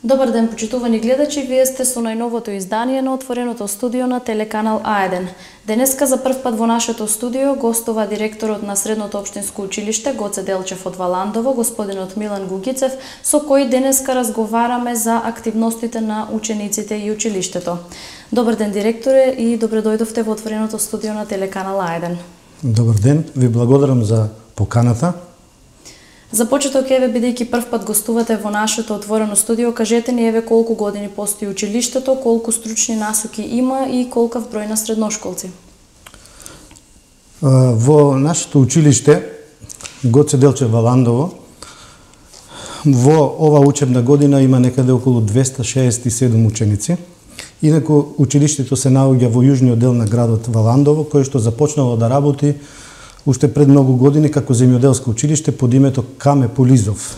Добар ден, почитувани гледачи, вие сте со најновото издание на отвореното студио на телеканал А1. Денеска за прв пат во нашето студио гостува директорот на Средното општинско училиште Гоце Делчев од Валандово, господинот Милан Гугицев, со кој денеска разговараме за активностите на учениците и училиштето. Добар ден, директоре, и добре дојдовте во отвореното студио на телеканал А1. Добар ден, ви благодарам за поканата. За почеток, еве, бидејќи прв пат гостувате во нашето отворено студио, кажете ни еве колку години постои училиштето, колку стручни насоки има и колкав број на средношколци? Во нашето училиште Гоце Делчев Валандово во ова учебна година има некаде околу 267 ученици. Инаку училиштето се наоѓа во јужниот дел на градот Валандово, кој што започнало да работи уште пред многу години како земјоделско училиште под името Каме Полизов.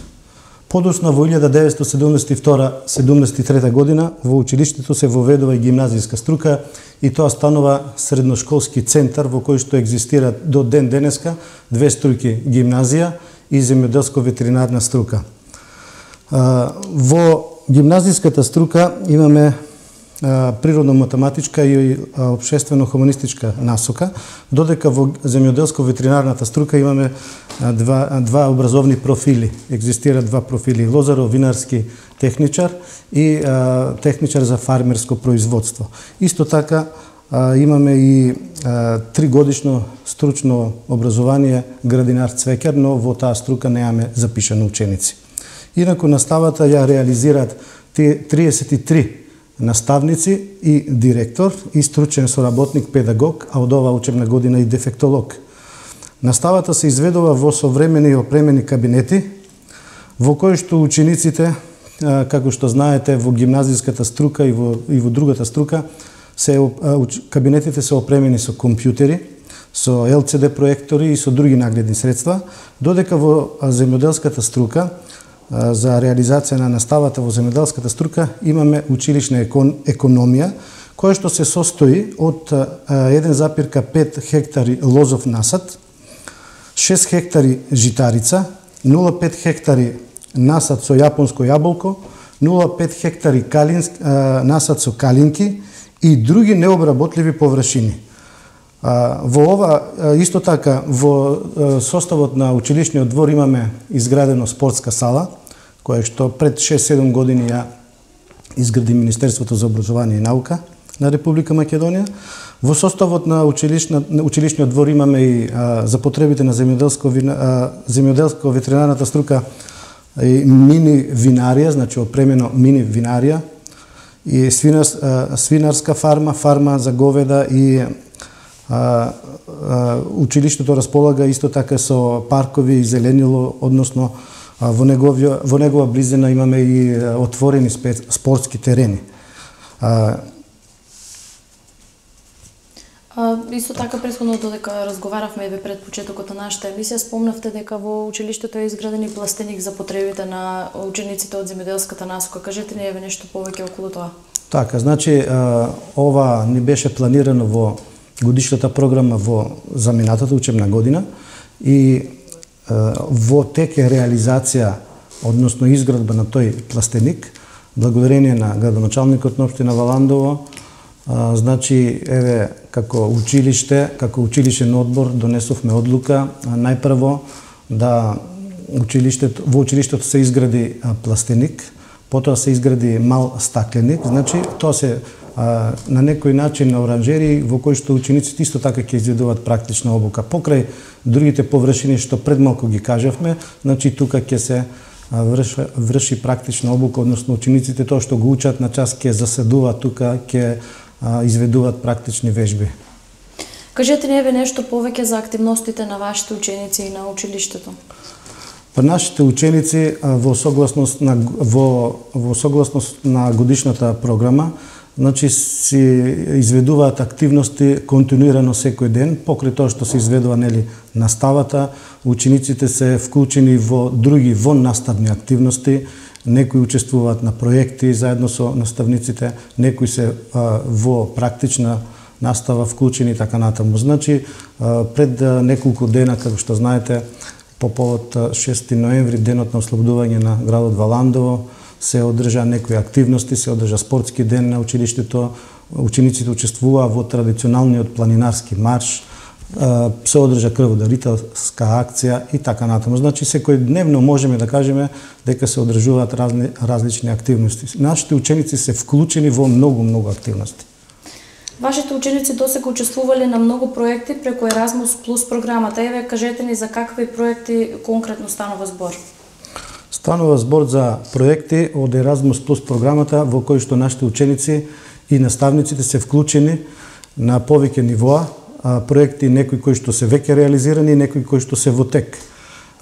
Подоцна во 1972-73 година во училиштето се воведува и гимназијска струка и тоа станува средношколски центар во кој што екзистира до ден денеска две струки, гимназија и земјоделско-ветеринарна струка. Во гимназиската струка имаме природно-математичка и општествено-хуманистичка насока, додека во земјоделско-ветеринарната струка имаме два образовни профили. Екзистираат два профили: лозаро-винарски техничар и техничар за фармерско производство. Исто така имаме и 3-годишно стручно образование градинар цвеќар, но во таа струка немаме запишани ученици. Инаку наставата ја реализираат 33 наставници и директор и стручен соработник педагог, а од оваа учебна година и дефектолог. Наставата се изведува во современи и опремени кабинети, во кои што учениците, како што знаете, во гимназиската струка и во другата струка, кабинетите се опремени со компјутери, со LCD проектори и со други нагледни средства, додека во земјоделската струка за реализација на наставата во земјоделската струка имаме училишна економија, која што се состои од 1,5 хектари лозов насад, 6 хектари житарица, 0,5 хектари насад со јапонско јаболко, 0,5 хектари насад со калинки и други необработливи површини. Во ова, исто така, во составот на училишниот двор имаме изградено спортска сала, која што пред 6-7 години ја изгради Министерството за образование и наука на Република Македонија. Во составот на училишниот двор имаме и за потребите на земјоделско-ветеринарната струка и мини винарија, значи опремено мини винарија и свинарска фарма за говеда и училиштето располага исто така со паркови и зеленило, односно во негова близина имаме и отворени спортски терени. Исто така, претходно додека разговаравме пред почетокот на нашата емисија, спомнавте дека во училиштето е изграден и пластеник за потребите на учениците од земјоделската насока. Кажете ни нешто повеќе околу тоа. Така, значи ова не беше планирано во годишната програма за минатата учебна година и во тек е реализација, односно изградба на тој пластеник, благодарение на градоначалникот на општина Валандово. Значи, еве, како училишен одбор донесовме одлука најпрво да во училиштето се изгради пластеник, потоа се изгради мал стакленик, значи тоа се на некој начин на оранжери во кои што учениците исто така ќе изведуваат практична обука. Покрај другите површини што пред малку ги кажавме, значи тука ќе се врши практична обука, односно учениците тоа што го учат на час ќе заседуваат тука, ќе изведуваат практични вежби. Кажете ни нешто повеќе за активностите на вашите ученици и на училиштето. Нашите ученици во согласност на годишната програма, значи си изведуваат активности континуирано секој ден, покрај тоа што се изведува наставата, учениците се вклучени во други воннаставни активности, некои учествуваат на проекти заедно со наставниците, некои се во практична настава вклучени така натаму. Значи, пред неколку дена, како што знаете, по повод 6 ноември, денот на ослободување на градот Валандово, се одржа некои активности, се одржа спортски ден на училиштето, учениците учествуваа во традиционалниот планинарски марш, се одржа крводарителска акција и така натаму. Значи секојдневно можеме да кажеме дека се одржуваат различни активности. Нашите ученици се вклучени во многу активности. Вашите ученици досега учествувале на многу проекти преку Еразмус Плюс програмата. Еве, кажете ни за какви проекти конкретно станува збор? Станува збор за проекти од Еразмус Плюс програмата во кои што нашите ученици и наставниците се вклучени на повеќе нивоа, проекти некои кои што се веќе реализирани и некои кои што се во тек.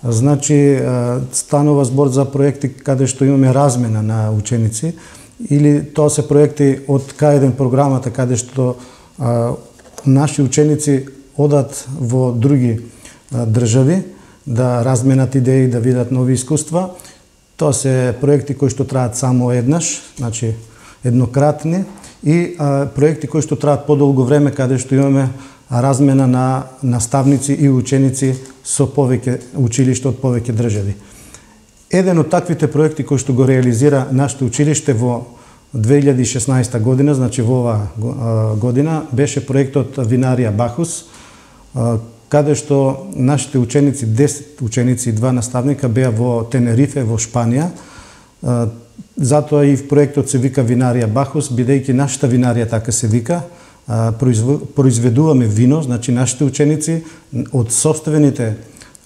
Значи, станува збор за проекти каде што имаме размена на ученици, или тоа се проекти од К1 програмата каде што наши ученици одат во други држави да разменат идеи, да видат нови искуства. Тоа се проекти кои што траат само еднаш, значи еднократни, и проекти кои што траат подолго време каде што имаме размена на наставници и ученици со повеќе училишта од повеќе држави. Еден од таквите проекти кои што го реализира нашето училиште во 2016 година, значи во оваа година, беше проектот Винарија Бахус, каде што нашите ученици, 10 ученици и 2 наставника беа во Тенерифе, во Шпанија. Затоа и проектот се вика Винарија Бахус, бидејќи нашата винарија така се вика, произведуваме вино, значи нашите ученици од собствените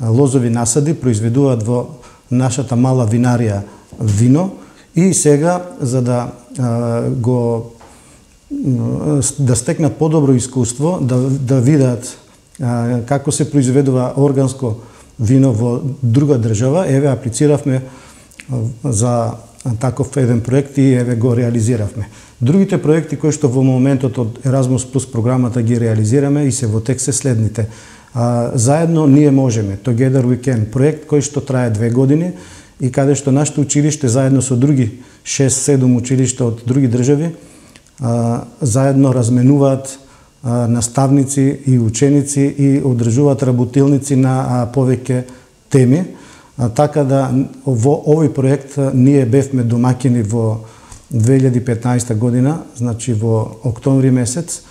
лозови насади произведуваат во нашата мала винарија вино и сега за да да стекнат подобро искуство, да видат како се произведува органско вино во друга држава, еве аплициравме за таков еден проект и еве го реализиравме. Другите проекти кои што во моментот од Еразмус Плюс програмата ги реализираме и се во тек се следните. Заедно ние можеме, Together We Can, проект кој што трае 2 години и каде што нашето училиште заедно со други 6-7 училишта од други држави заедно разменуваат наставници и ученици и одржуваат работилници на повеќе теми. Така да во овој проект ние бевме домаќини во 2015 година, значи во октомври месец.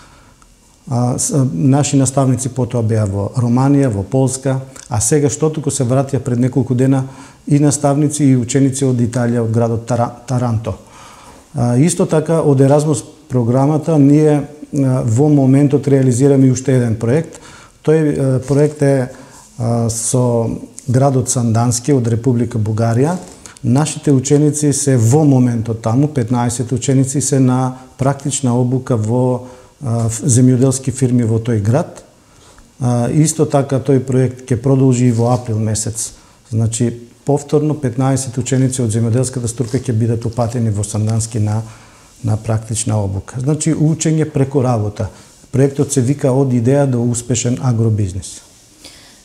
Наши наставници потоа беа во Романија, во Полска, а сега што туку се вратија пред неколку дена и наставници и ученици од Италија, од градот Таранто. Исто така од Еразмус програмата ние во моментот реализираме уште еден проект. Тој проект е со градот Сандански од Република Бугарија. Нашите ученици се во моментот таму, 15 ученици се на практична обука во земјоделски фирми во тој град. Исто така тој проект ќе продолжи и во април месец. Значи повторно 15 ученици од земјоделската струка ќе бидат упатени во Сандански на практична обука. Значи учење преку работа. Проектот се вика од идеја до успешен агробизнис.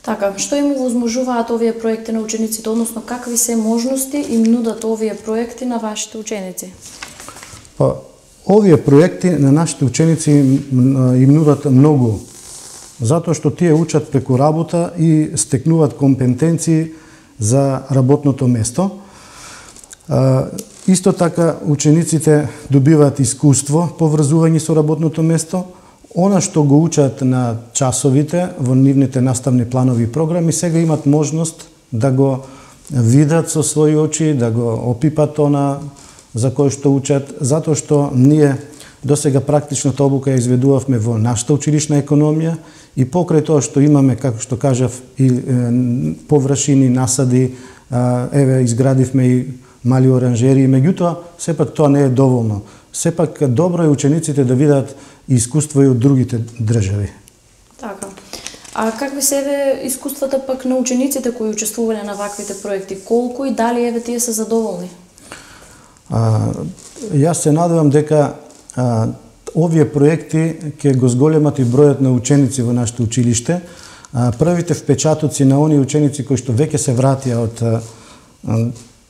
Така, што им овозможуваат овие проекти на учениците, односно какви се можности им нудат овие проекти на вашите ученици? Овие проекти на нашите ученици им нудат многу, затоа што тие учат преку работа и стекнуваат компетенции за работното место. Исто така учениците добиваат искуство поврзување со работното место. Она што го учат на часовите во нивните наставни планови и програми, сега имат можност да го видат со своји очи, да го опипат она за кој што учат, затоа што ние досега практичната обука ја изведувавме во нашата училишна економија и покрај тоа што имаме, како што кажав, и површини, насади, еве изградивме и мали оранжери, меѓутоа сепак тоа не е доволно. Сепак добро е учениците да видат искуство и од другите држави. Така. А какви се еве искуствата пак на учениците кои учествувале на ваквите проекти? Колку и дали еве тие се задоволни? Јас се надевам дека овие проекти ќе го зголемат и бројот на ученици во нашето училиште. Првите впечатоци на оние ученици кои што веќе се вратија од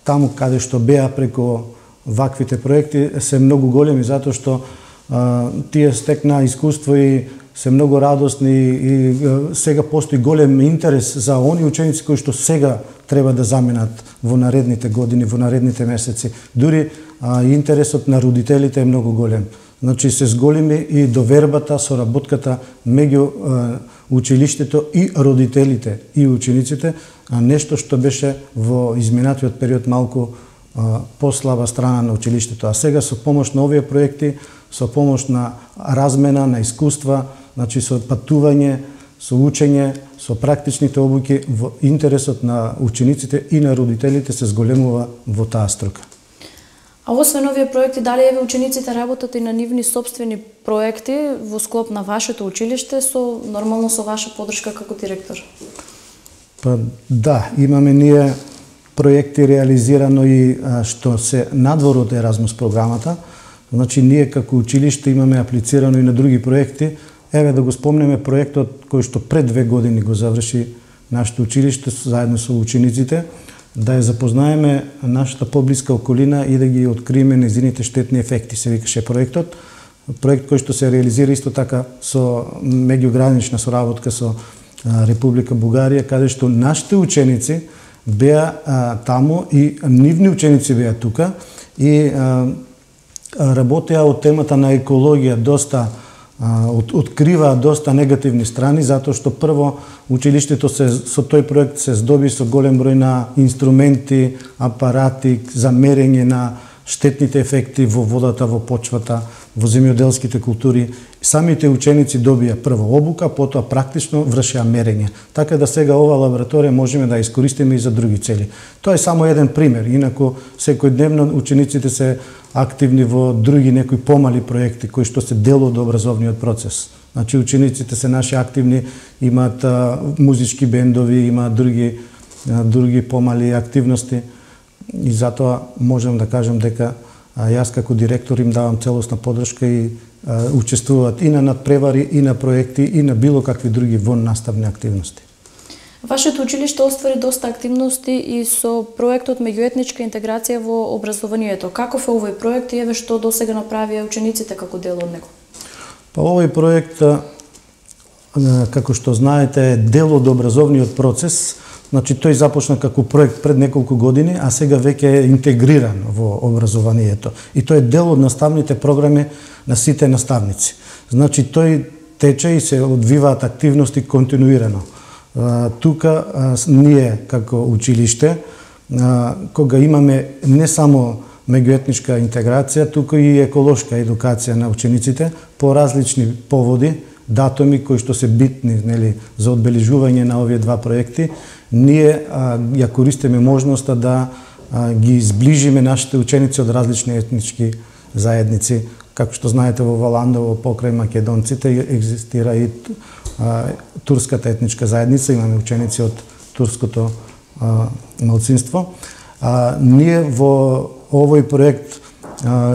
таму каде што беа преку ваквите проекти се многу големи, затоа што тие стекна искуство и се многу радосни и сега постои голем интерес за оние ученици кои што сега треба да заминат во наредните години, во наредните месеци. Дури интересот на родителите е многу голем. Значи се зголеми и довербата, соработката меѓу училиштето и родителите и учениците, нешто што беше во изминатиот период малку послаба страна на училиштето. А сега со помош на овие проекти, со помош на размена на искуства, значи со патување, со учење, со практичните обуки, во интересот на учениците и на родителите се зголемува во таа струка. А освен овие проекти, дали еве учениците работат и на нивни сопствени проекти во склоп на вашето училиште, нормално со ваша поддршка како директор? Па да, имаме ние проекти реализирано и што се надвор од Еразмус програмата. Значи ние како училиште имаме аплицирано и на други проекти. Еве да го спомнеме проектот кој што пред 2 години го заврши нашето училиште заедно со учениците, да ја запознаеме нашата поблиска околина и да ги откриеме нејзините штетни ефекти, се викаше проектот. Проект кој што се реализира исто така со меѓугранична соработка со Република Бугарија, каде што нашите ученици беа таму и нивни ученици беа тука и работеа од темата на екологија, доста открива доста негативни страни, затоа што прво училиштето со тој проект се здоби со голем број на инструменти, апарати за мерење на штетните ефекти во водата, во почвата, во земјоделските култури. Самите ученици добија прво обука, потоа практично вршеа мерење. Така да сега ова лабораторија можеме да искористиме и за други цели. Тоа е само еден пример, инаку секојдневно учениците се активни во други некои помали проекти кои што се дел од образовниот процес. Значи учениците се наши активни, имаат музички бендови, имаат други помали активности и затоа можам да кажам дека јас како директор им давам целосна поддршка и учествуваат и на надпревари, и на проекти, и на било какви други воннаставни активности. Вашето училиште оствари доста активности и со проектот меѓуетничка интеграција во образованието. Каков е овој проект и еве што досега направија учениците како дел од него? Па овој проект, како што знаете, е дел од образовниот процес. Значи тој започна како проект пред неколку години, а сега веќе е интегриран во образованието. И тој е дел од наставните програми на сите наставници. Значи тој тече и се одвиваат активности континуирано. Тука ние како училиште, кога имаме не само меѓуетничка интеграција, тука и еколошка едукација на учениците по различни поводи, датуми кои што се битни, нели, за одбележување на овие два проекти, ние ја користиме можноста да ги зближиме нашите ученици од различни етнички заедници. Како што знаете, во Валандово покрај македонците екзистира и турската етничка заедница, имаме ученици од турското малцинство. Ние во овој проект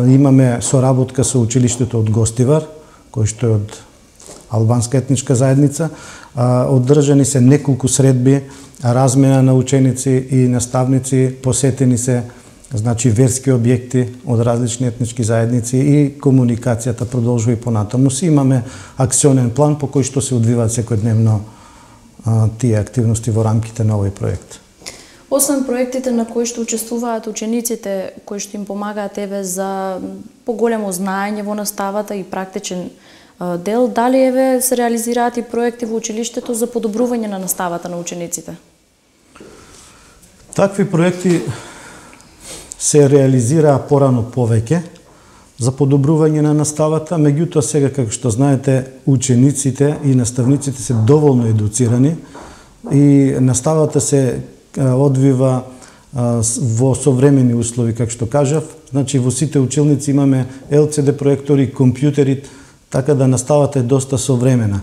имаме соработка со училиштето од Гостивар, кој што е од албанска етничка заедница. Одржани се неколку средби, размена на ученици и наставници, посетени се значи верски објекти од различни етнички заедници и комуникацијата продолжува и понатаму. Си имаме акционен план по кој што се одвиваат секојдневно тие активности во рамките на овој проект. Освен проектите на кои што учествуваат учениците, кои што им помагаат еве за поголемо знаење во наставата и практичен дел, дали еве се реализираат и проекти во училиштето за подобрување на наставата на учениците? Такви проекти се реализираа порано повеќе за подобрување на наставата, меѓутоа сега, како што знаете, учениците и наставниците се доволно едуцирани и наставата се одвива во современи услови, како што кажав. Значи во сите училници имаме LCD проектори, компјутери, така да наставата е доста современа.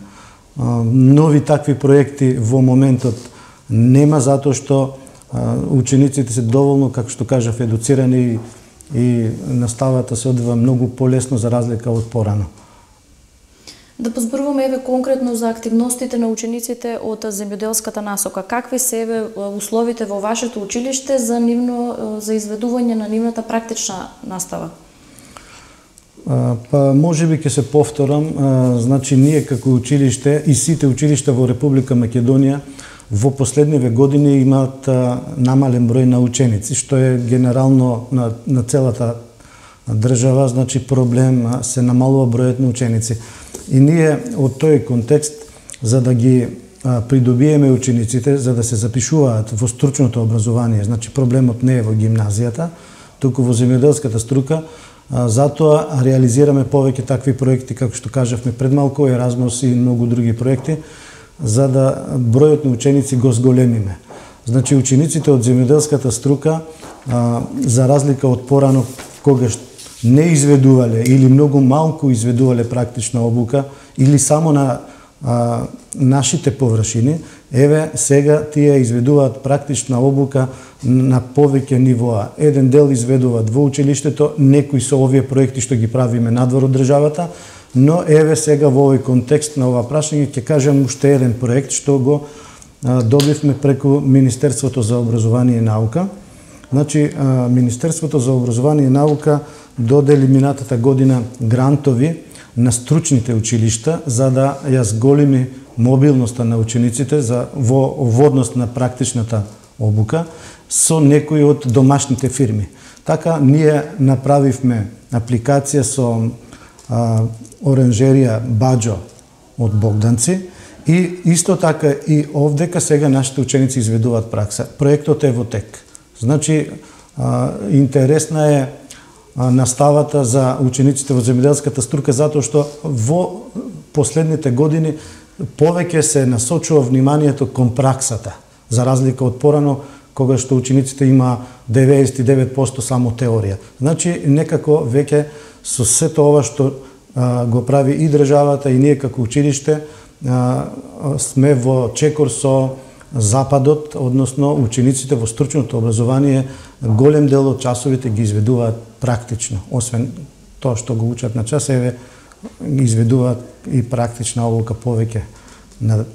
Нови такви проекти во моментот нема, затоа што учениците се доволно, како што кажав, едуцирани и наставата се одвива многу полесно за разлика од порано. Да позборуваме еве конкретно за активностите на учениците од земјоделската насока. Какви се еве условите во вашето училиште за изведување на нивната практична настава? Па можеби ќе се повторам, значи ние како училиште и сите училишта во Република Македонија во последниве години имаат намален број на ученици, што е генерално на целата држава, значи проблем, се намалува бројот на ученици. И ние од тој контекст, за да ги придобиеме учениците, за да се запишуваат во стручното образование, значи проблемот не е во гимназијата, туку во земјоделската струка, затоа реализираме повеќе такви проекти, како што кажавме пред малку, Еразмус и многу други проекти, за да бројот на ученици го зголемиме. Значи, учениците од земјоделската струка, за разлика од порано, когаш не изведувале или многу малку изведувале практична обука, или само на нашите површини, еве сега тие изведуваат практична обука на повеќе нивоа. Еден дел изведуваат во училиштето, некои со овие проекти што ги правиме надвор од државата, но еве сега во овој контекст на ова прашање ќе кажам уште еден проект што го добивме преку Министерството за образование и наука. Значи, Министерството за образование и наука додели минатата година грантови на стручните училишта за да ја зголеми мобилноста на учениците во однос на практичната обука со некои од домашните фирми. Така ние направивме апликација со оранжерија Баџо од Богданци и исто така и овдека сега нашите ученици изведуваат пракса. Проектот е во тек. Значи, интересна е наставата за учениците во земјоделската струка, затоа што во последните години повеќе се насочува вниманието кон праксата, за разлика од порано, кога што учениците има 99% само теорија. Значи, некако веќе со сето ова што го прави и државата и ние како училиште, сме во чекор со Западот, односно учениците во стручното образование, голем дел од часовите ги изведуваат практично. Освен тоа што го учат на час, еве изведуваат и практична обука повеќе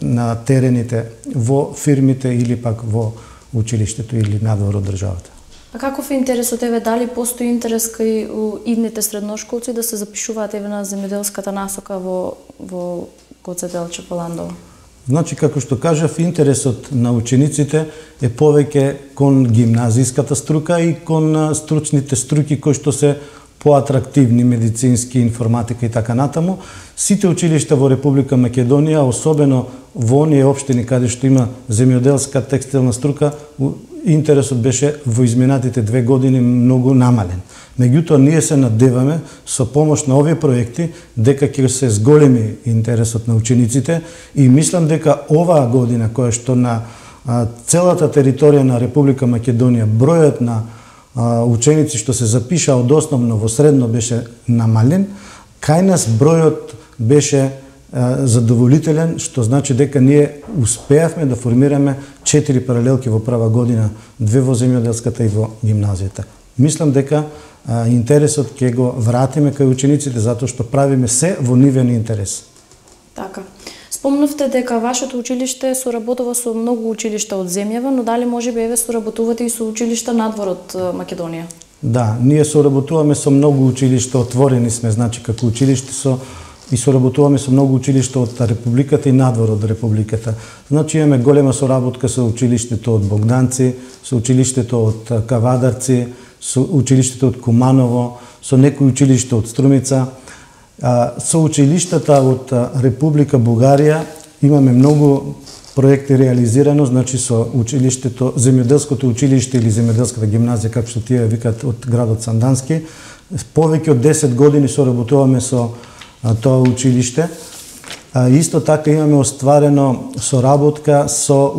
на терените, во фирмите или пак во училиштето или надвор од државата. А каков е интересот, еве, дали постои интерес кај идните средношколци да се запишуваат еве на земјоделската насока во Гоце Делчев во Ландово? Значи, како што кажав, интересот на учениците е повеќе кон гимназиската струка и кон стручните струки кои што се поатрактивни, медицински, информатика и така натаму. Сите училишта во Република Македонија, особено во оние општини каде што има земјоделска текстилна струка, интересот беше во изминатите 2 години многу намален. Меѓутоа, ние се надеваме со помош на овие проекти дека ќе се зголеми интересот на учениците и мислам дека оваа година, која што на целата територија на Република Македонија бројот на ученици што се запиша од основно во средно беше намален, кај нас бројот беше задоволителен, што значи дека ние успеавме да формираме 4 паралелки во прва година, 2 во земјоделската и во гимназијата. Мислам дека интересот ќе го вратиме кај учениците затоа што правиме се во нивен интерес. Така. Спомнавте дека вашето училиште соработува со многу училишта од земјава, но дали можеби еве соработувате и со училишта надвор од Македонија? Да, ние соработуваме со многу училишта, отворени сме, значи како училиште и соработуваме со многу училишта од Републиката и надвор од Републиката. Значи имаме голема соработка со училиштето од Богданци, со училиштето од Кавадарци, со училиштето од Куманово, со некои училишта од Струмица. Со училиштата од Република Бугарија имаме многу проекти реализирано, значи со училиштето, земјоделското училиште или земјоделската гимназија, како што тие викаат од градот Сандански. Повеќе од 10 години соработуваме со тоа училиште. Исто така имаме остварено соработка со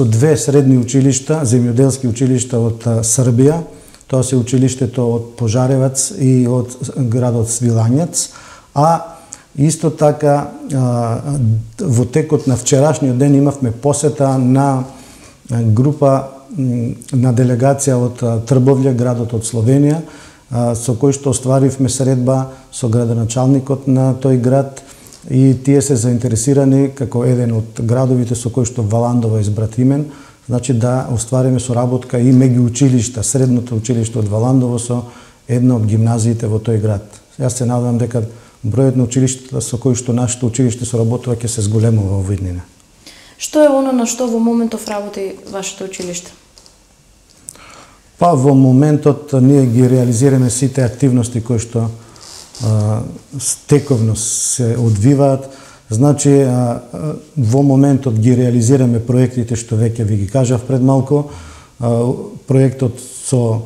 две средни училишта, земјоделски училишта од Србија. Тоа се училиштето од Пожаревац и од градот Свилањац, а исто така во текот на вчерашниот ден имавме посета на група на делегација од Трбовља, градот од Словенија, со кој што остваривме средба со градоначалникот на тој град и тие се заинтересирани како еден од градовите со кој што Валандово е избратимен, значи да оствариме соработка и меѓу училишта, средното училиште од Валандово со една од гимназиите во тој град. Јас се надевам дека бројот на училиштата со кои што нашето училиште соработува ќе се зголемува во иднина. Што е оно на што во моментов работи вашето училиште? Па во моментот ние ги реализираме сите активности кои што стековно се одвиваат. Значи во моментот ги реализираме проектите што веќе ви ги кажав пред малку. Проектот со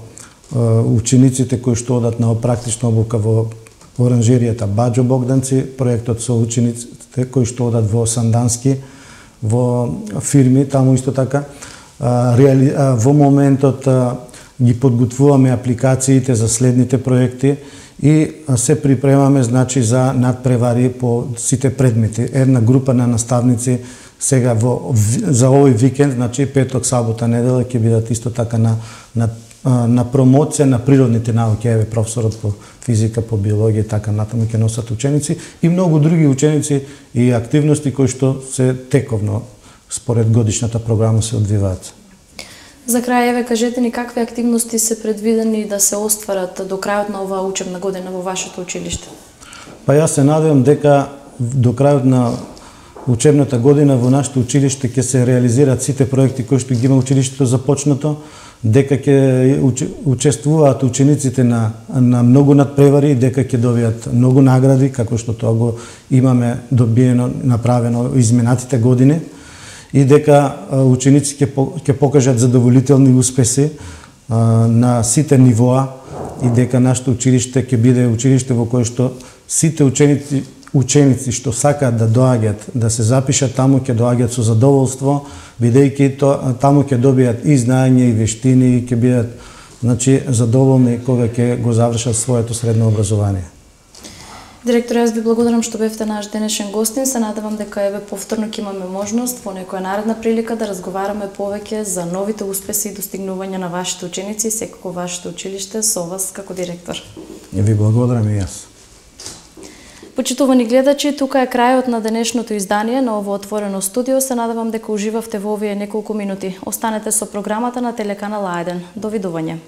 учениците кои што одат на практична обука во оранжеријата Баџо Богданци, проектот со учениците кои што одат во Сандански, во фирми, таму исто така. Во моментот ги подготвуваме апликациите за следните проекти и се припремаме значи за надпревари по сите предмети. Една група на наставници сега за овој викенд, значи петок, сабота, недела ќе бидат исто така на промоција на природните науки. Еве професорот по физика, по биологија, така натаму ќе носат ученици и многу други ученици и активности кои што се тековно според годишната програма се одвиваат. За крај, еве, кажете ни какви активности се предвидени да се остварат до крајот на оваа учебна година во вашето училиште? Па јас се надевам дека до крајот на учебната година во нашето училиште ќе се реализираат сите проекти кои што ги има училиштето започнато, дека ќе учествуваат учениците на многу надпревари, дека ќе добијат многу награди, како што тоа го имаме добиено, направено изминатите години, и дека ученици ќе покажат задоволителни успеси на сите нивоа и дека нашето училиште ќе биде училиште во кое што сите ученици што сакаат да доаѓаат, да се запишат таму, ќе доаѓаат со задоволство, бидејќи таму ќе добијат и знаење и вештини и ќе бидат значи задоволни кога ќе го завршат своето средно образование. Директор, јас ви благодарам што бевте наш денешен гостин. Се надевам дека еве повторно ќе имаме можност во некоја наредна прилика да разговараме повеќе за новите успеси и достигнувања на вашите ученици и секако вашето училиште со вас како директор. Ви благодарам и јас. Почитувани гледачи, тука е крајот на денешното издание на ово отворено студио. Се надевам дека уживавте во овие неколку минути. Останете со програмата на телеканал А1. Довидување.